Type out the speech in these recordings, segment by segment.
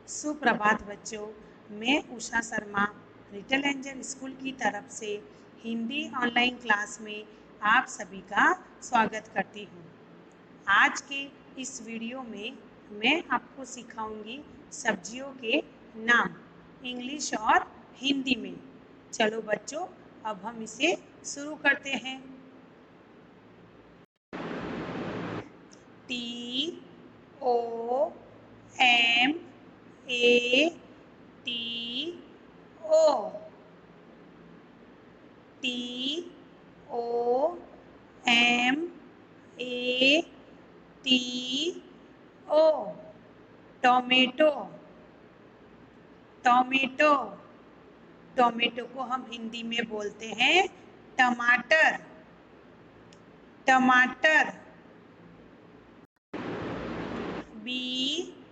सुप्रभात बच्चों, मैं Usha Sharma little angel school की तरफ से हिंदी ऑनलाइन क्लास में आप सभी का स्वागत करती हूँ। आज के इस वीडियो में मैं आपको सिखाऊंगी सब्जियों के नाम इंग्लिश और हिंदी में। चलो बच्चों, अब हम इसे शुरू करते हैं। TOMATO TOMATO tomato. Tomato tomato को हम हिंदी में बोलते हैं टमाटर। टमाटर। BRINJAL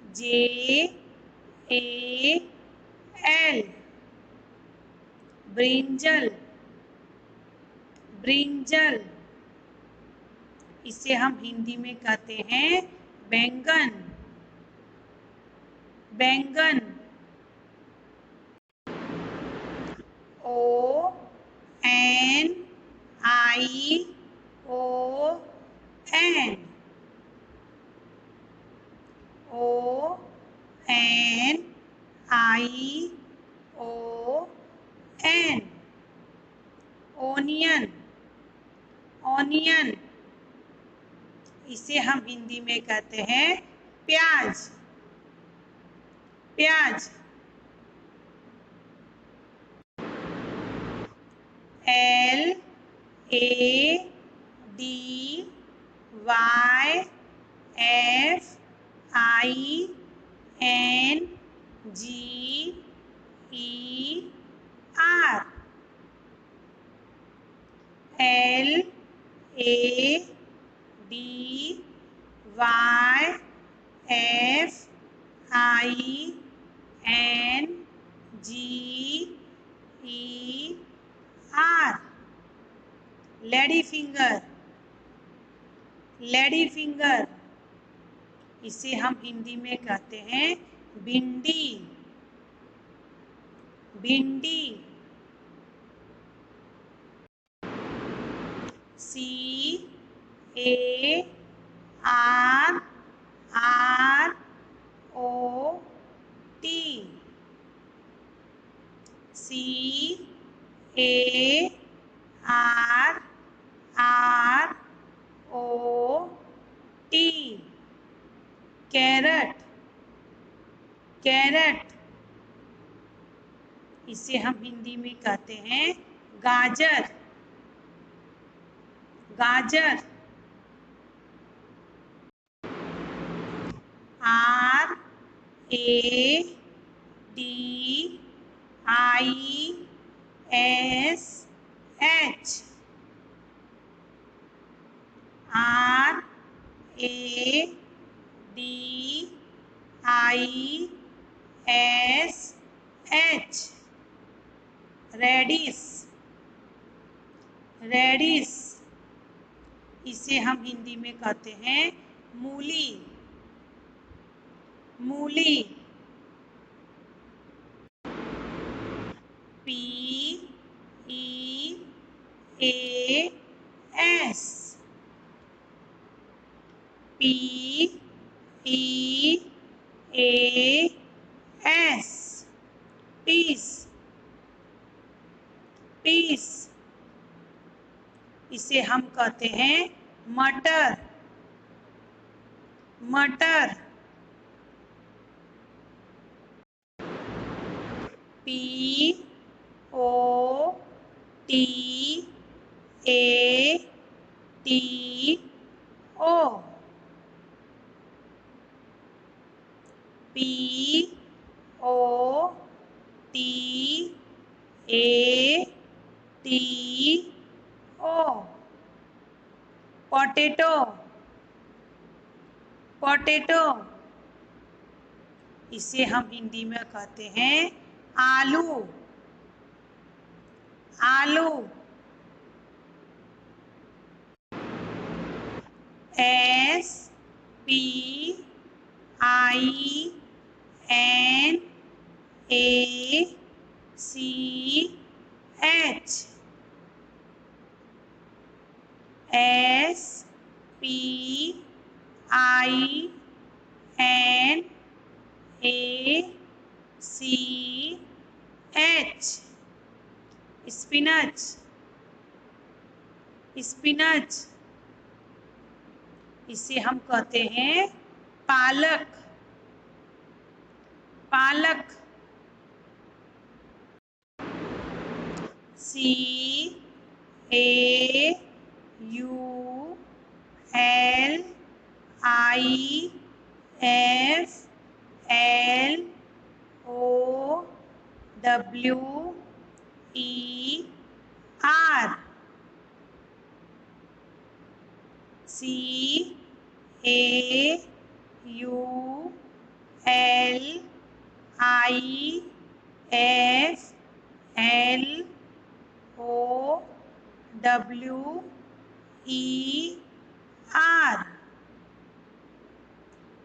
BRINJAL brinjal. ब्रिंजल। इसे हम हिंदी में कहते हैं बैंगन। बैंगन। ONION ONION onion. ओनियन। इसे हम हिंदी में कहते हैं प्याज। प्याज। LADYFINGER lady finger. Lady finger. इसे हम हिंदी में कहते हैं भिंडी। भिंडी। CARROT carrot. कैरट। इसे हम हिंदी में कहते हैं गाजर। गाजर। RADISH radish. रेडिश। इसे हम हिंदी में कहते हैं मूली। मूली। PEAS PEAS peas. पीस। इसे हम कहते हैं मटर। मटर। POTATO POTATO potato. पोटैटो। इसे हम हिंदी में कहते हैं आलू। आलू। SPINACH। SPINACH। स्पिनच। स्पिनच। इसे हम कहते हैं पालक। पालक। CAULIFLOWER। CAULIFLOWER।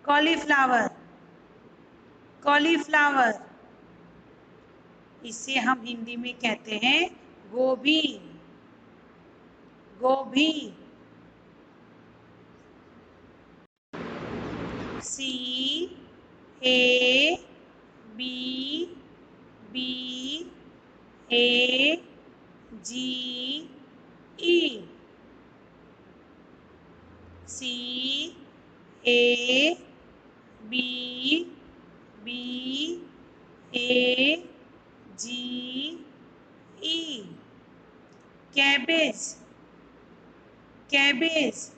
कॉलीफ्लावर। कॉलीफ्लावर। इसे हम हिंदी में कहते हैं गोभी। गोभी। CABBAGE। CABBAGE। कैबेज। कैबेज।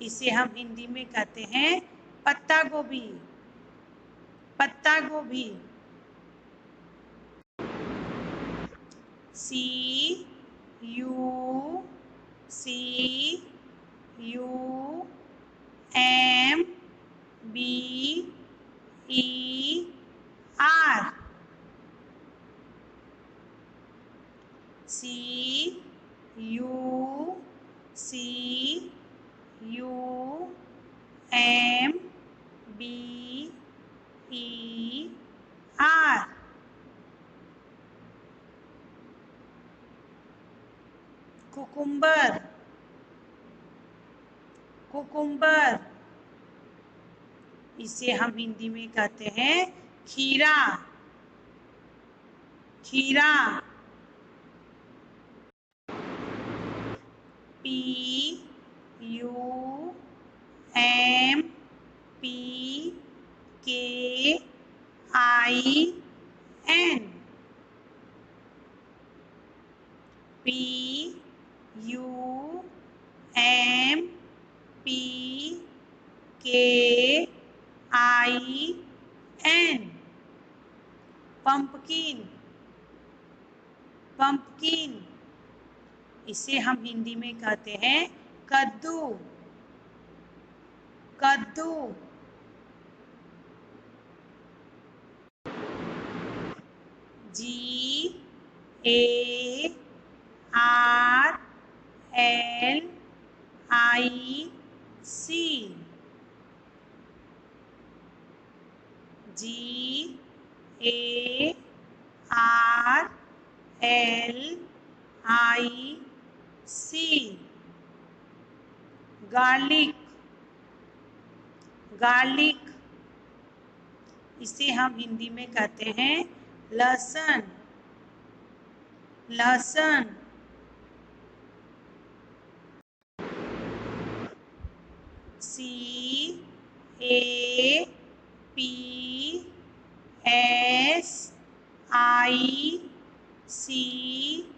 इसे हम हिंदी में कहते हैं पत्ता गोभी। पत्ता गोभी। CUCUMBER। CUCUMBER। कुकुम्बर। कुकुम्बर। इसे हम हिंदी में कहते हैं खीरा। खीरा। PUMPKIN। PUMPKIN। पंपकिन। पंपकिन। इसे हम हिंदी में कहते हैं कद्दू। कद्दू। GARLIC। GARLIC। गार्लिक। गार्लिक। इसे हम हिंदी में कहते हैं लहसुन। लहसुन। CAPSICUM। CAPSICUM।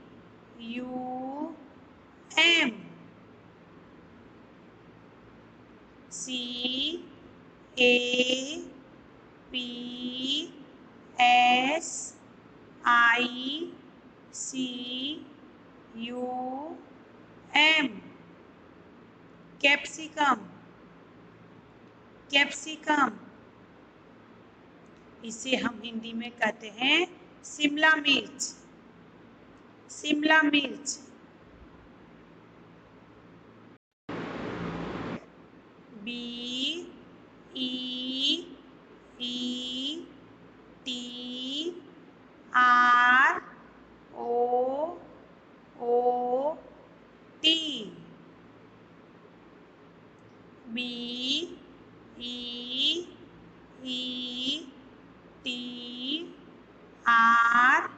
कैप्सिकम। कैप्सिकम। इसे हम हिंदी में कहते हैं शिमला मिर्च। शिमला मिर्च। B E E T R O O T. B E E T R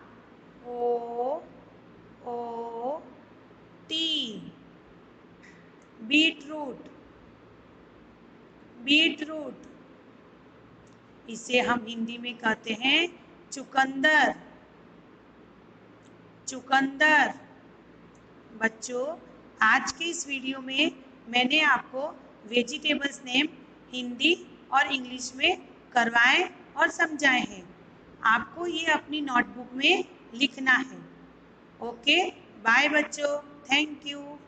O O T. Beetroot. Beetroot. इसे हम हिंदी में कहते हैं चुकंदर। चुकंदर। बच्चों, आज के इस वीडियो में मैंने आपको वेजिटेबल्स नेम हिंदी और इंग्लिश में करवाए और समझाए हैं। आपको ये अपनी नोटबुक में लिखना है। ओके, बाय बच्चों, थैंक यू।